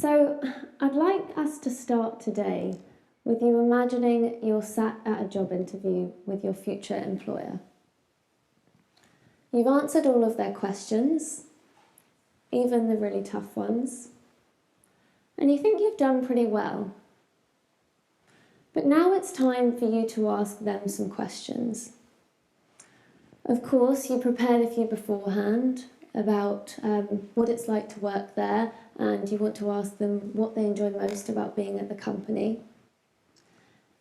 So I'd like us to start today with you imagining you're sat at a job interview with your future employer. You've answered all of their questions, even the really tough ones, and you think you've done pretty well. But now it's time for you to ask them some questions. Of course, you prepared a few beforehand about what it's like to work there, and you want to ask them what they enjoy most about being at the company.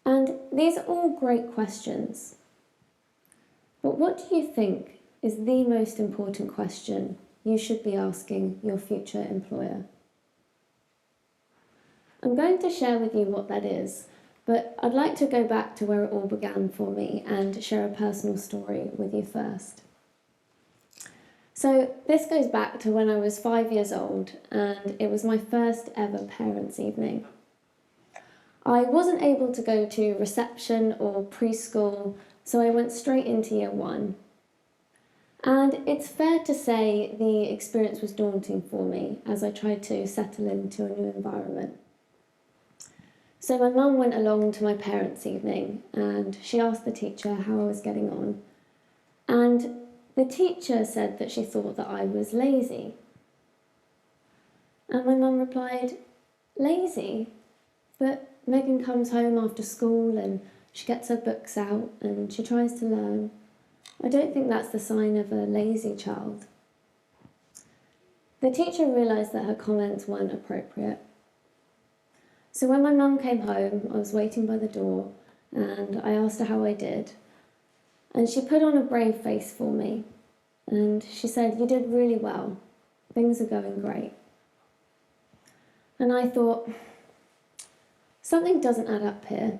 And these are all great questions. But what do you think is the most important question you should be asking your future employer? I'm going to share with you what that is, but I'd like to go back to where it all began for me and share a personal story with you first. So this goes back to when I was 5 years old, and it was my first ever parents' evening. I wasn't able to go to reception or preschool, so I went straight into year one. And it's fair to say the experience was daunting for me as I tried to settle into a new environment. So my mum went along to my parents' evening and she asked the teacher how I was getting on. And the teacher said that she thought that I was lazy. And my mum replied, "Lazy? But Megan comes home after school and she gets her books out and she tries to learn. I don't think that's the sign of a lazy child." The teacher realised that her comments weren't appropriate. So when my mum came home, I was waiting by the door and I asked her how I did. And she put on a brave face for me and she said, "You did really well. Things are going great." And I thought, something doesn't add up here.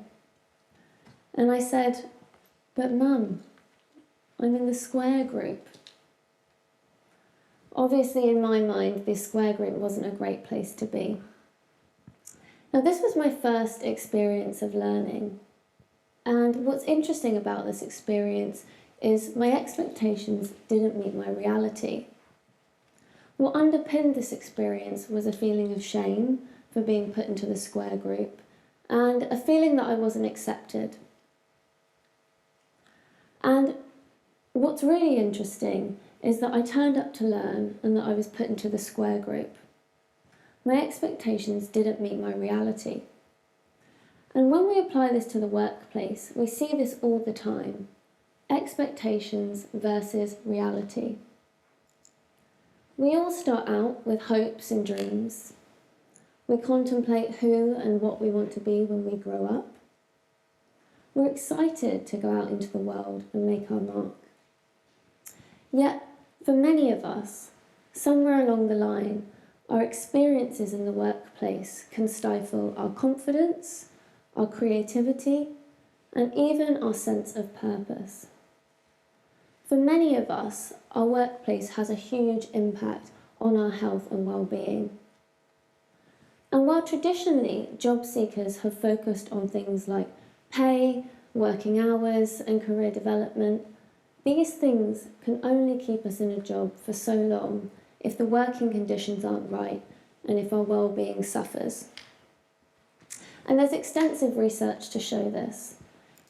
And I said, "But Mum, I'm in the square group." Obviously, in my mind, this square group wasn't a great place to be. Now, this was my first experience of learning. And what's interesting about this experience is my expectations didn't meet my reality. What underpinned this experience was a feeling of shame for being put into the square group and a feeling that I wasn't accepted. And what's really interesting is that I turned up to learn and that I was put into the square group. My expectations didn't meet my reality. And when we apply this to the workplace, we see this all the time. Expectations versus reality. We all start out with hopes and dreams. We contemplate who and what we want to be when we grow up. We're excited to go out into the world and make our mark. Yet, for many of us, somewhere along the line, our experiences in the workplace can stifle our confidence, our creativity, and even our sense of purpose. For many of us, our workplace has a huge impact on our health and well-being. And while traditionally job seekers have focused on things like pay, working hours, and career development, these things can only keep us in a job for so long if the working conditions aren't right and if our well-being suffers. And there's extensive research to show this.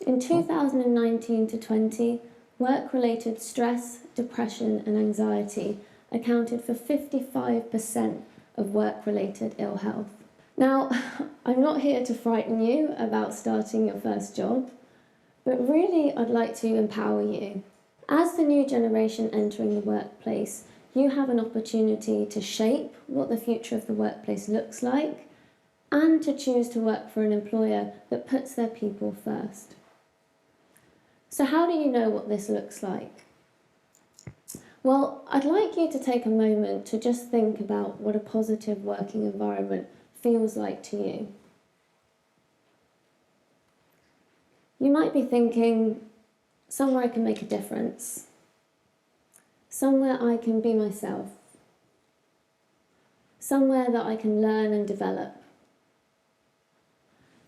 In 2019 to 20, work-related stress, depression, and anxiety accounted for 55% of work-related ill health. Now, I'm not here to frighten you about starting your first job, but really I'd like to empower you. As the new generation entering the workplace, you have an opportunity to shape what the future of the workplace looks like and to choose to work for an employer that puts their people first. So how do you know what this looks like? Well, I'd like you to take a moment to just think about what a positive working environment feels like to you. You might be thinking, somewhere I can make a difference, somewhere I can be myself, somewhere that I can learn and develop.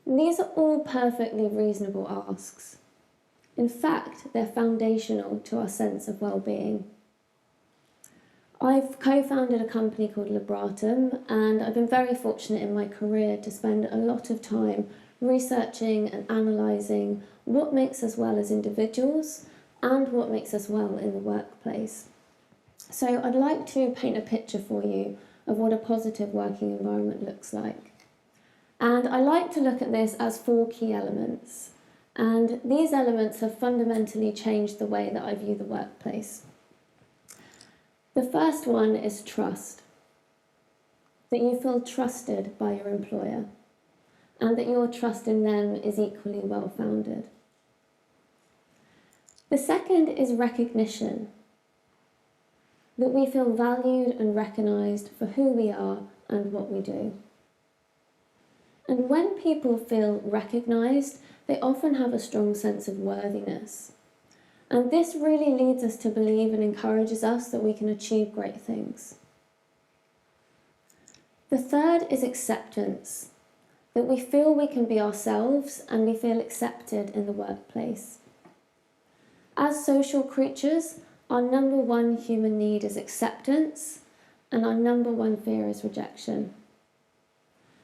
And these are all perfectly reasonable asks. In fact, they're foundational to our sense of well-being. I've co-founded a company called Libratum, and I've been very fortunate in my career to spend a lot of time researching and analysing what makes us well as individuals and what makes us well in the workplace. So I'd like to paint a picture for you of what a positive working environment looks like. And I like to look at this as 4 key elements. And these elements have fundamentally changed the way that I view the workplace. The first one is trust. That you feel trusted by your employer and that your trust in them is equally well-founded. The second is recognition. That we feel valued and recognised for who we are and what we do. And when people feel recognised, they often have a strong sense of worthiness. And this really leads us to believe and encourages us that we can achieve great things. The third is acceptance, that we feel we can be ourselves and we feel accepted in the workplace. As social creatures, our number 1 human need is acceptance, and our number 1 fear is rejection.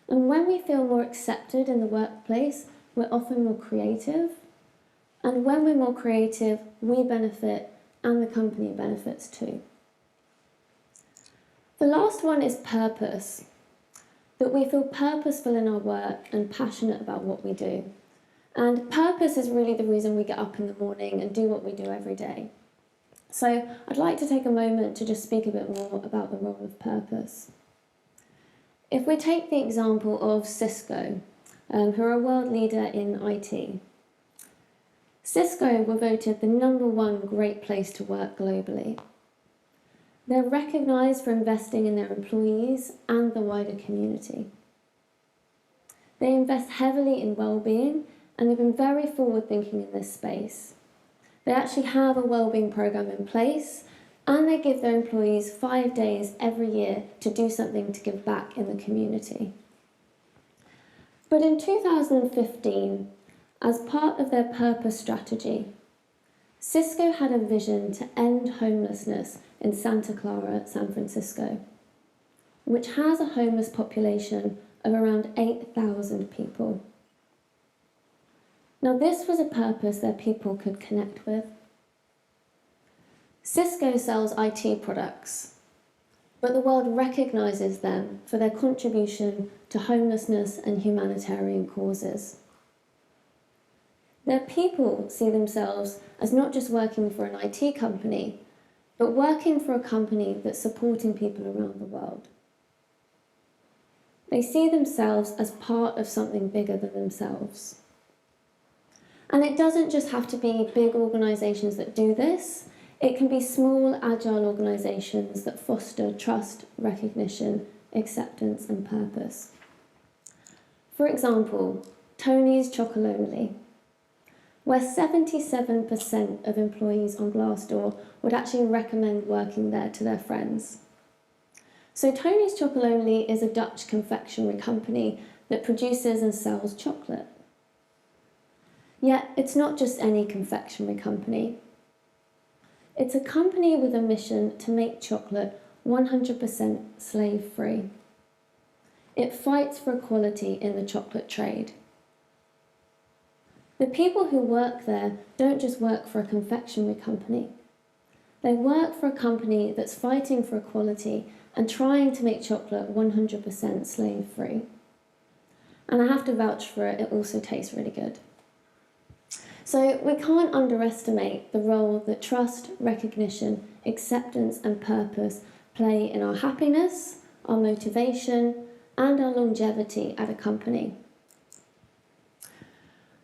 And when we feel more accepted in the workplace, we're often more creative. And when we're more creative, we benefit and the company benefits too. The last one is purpose, that we feel purposeful in our work and passionate about what we do. And purpose is really the reason we get up in the morning and do what we do every day. So I'd like to take a moment to just speak a bit more about the role of purpose. If we take the example of Cisco, who are a world leader in IT. Cisco were voted the number 1 great place to work globally. They're recognised for investing in their employees and the wider community. They invest heavily in well-being, and they've been very forward-thinking in this space. They actually have a well-being programme in place, and they give their employees 5 days every year to do something to give back in the community. But in 2015, as part of their purpose strategy, Cisco had a vision to end homelessness in Santa Clara, San Francisco, which has a homeless population of around 8,000 people. Now, this was a purpose that people could connect with. Cisco sells IT products, but the world recognises them for their contribution to homelessness and humanitarian causes. Their people see themselves as not just working for an IT company, but working for a company that's supporting people around the world. They see themselves as part of something bigger than themselves. And it doesn't just have to be big organisations that do this. It can be small, agile organisations that foster trust, recognition, acceptance and purpose. For example, Tony's Chocolonely, where 77% of employees on Glassdoor would actually recommend working there to their friends. So Tony's Chocolonely is a Dutch confectionery company that produces and sells chocolate. Yet it's not just any confectionery company. It's a company with a mission to make chocolate 100% slave-free. It fights for equality in the chocolate trade. The people who work there don't just work for a confectionery company. They work for a company that's fighting for equality and trying to make chocolate 100% slave-free. And I have to vouch for it, it also tastes really good. So we can't underestimate the role that trust, recognition, acceptance and purpose play in our happiness, our motivation, and our longevity at a company.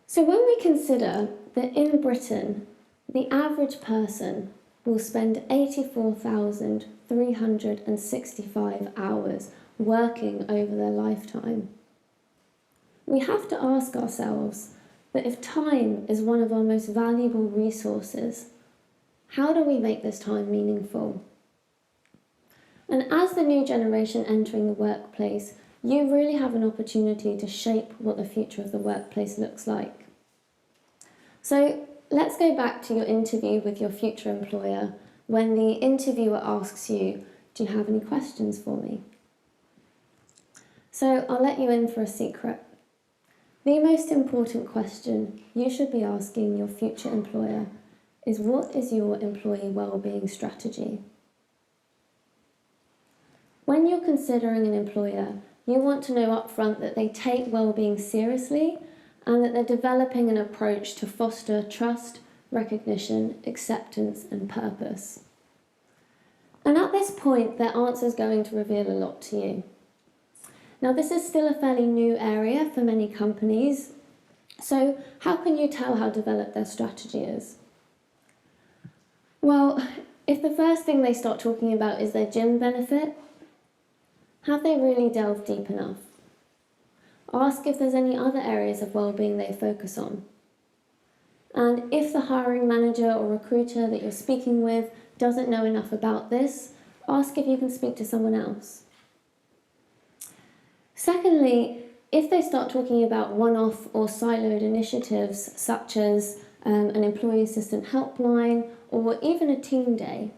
So when we consider that in Britain, the average person will spend 84,365 hours working over their lifetime, we have to ask ourselves that if time is one of our most valuable resources, how do we make this time meaningful? And as the new generation entering the workplace, you really have an opportunity to shape what the future of the workplace looks like. So let's go back to your interview with your future employer when the interviewer asks you, Do you have any questions for me? So I'll let you in for a secret. The most important question you should be asking your future employer is, what is your employee wellbeing strategy? When you're considering an employer, you want to know upfront that they take wellbeing seriously and that they're developing an approach to foster trust, recognition, acceptance, and purpose. And at this point, their answer is going to reveal a lot to you. Now, this is still a fairly new area for many companies, so how can you tell how developed their strategy is? Well, if the first thing they start talking about is their gym benefit, have they really delved deep enough? Ask if there's any other areas of wellbeing they focus on. And if the hiring manager or recruiter that you're speaking with doesn't know enough about this, ask if you can speak to someone else. Secondly, if they start talking about one-off or siloed initiatives such as an employee assistant helpline or even a team day,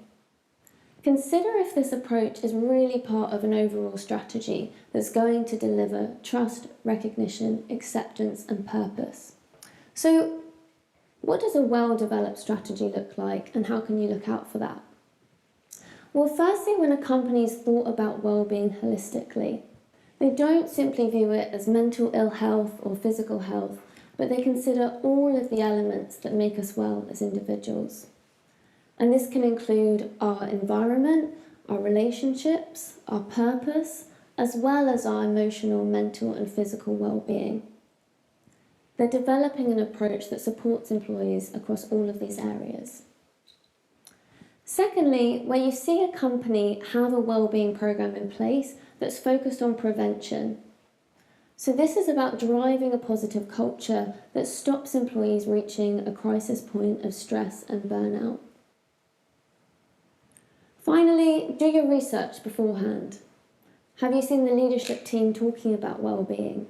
consider if this approach is really part of an overall strategy that's going to deliver trust, recognition, acceptance, and purpose. So, what does a well-developed strategy look like, and how can you look out for that? Well, firstly, when a company's thought about well-being holistically, they don't simply view it as mental ill health or physical health, but they consider all of the elements that make us well as individuals. And this can include our environment, our relationships, our purpose, as well as our emotional, mental, and physical well-being. They're developing an approach that supports employees across all of these areas. Secondly, where you see a company have a well-being program in place that's focused on prevention. So this is about driving a positive culture that stops employees reaching a crisis point of stress and burnout. Finally, do your research beforehand. Have you seen the leadership team talking about well-being?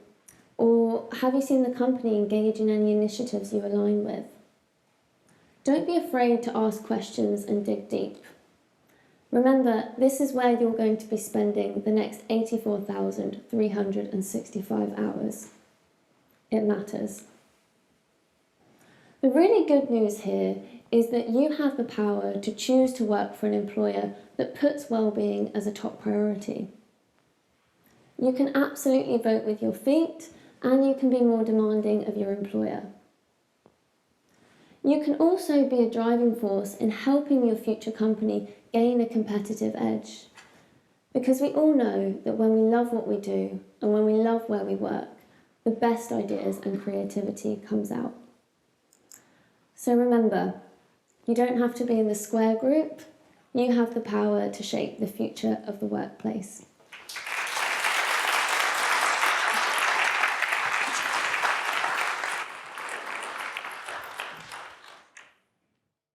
Or have you seen the company engage in any initiatives you align with? Don't be afraid to ask questions and dig deep. Remember, this is where you're going to be spending the next 84,365 hours. It matters. The really good news here is that you have the power to choose to work for an employer that puts well-being as a top priority. You can absolutely vote with your feet, and you can be more demanding of your employer. You can also be a driving force in helping your future company gain a competitive edge. Because we all know that when we love what we do and when we love where we work, the best ideas and creativity comes out. So remember, you don't have to be in the square group. You have the power to shape the future of the workplace.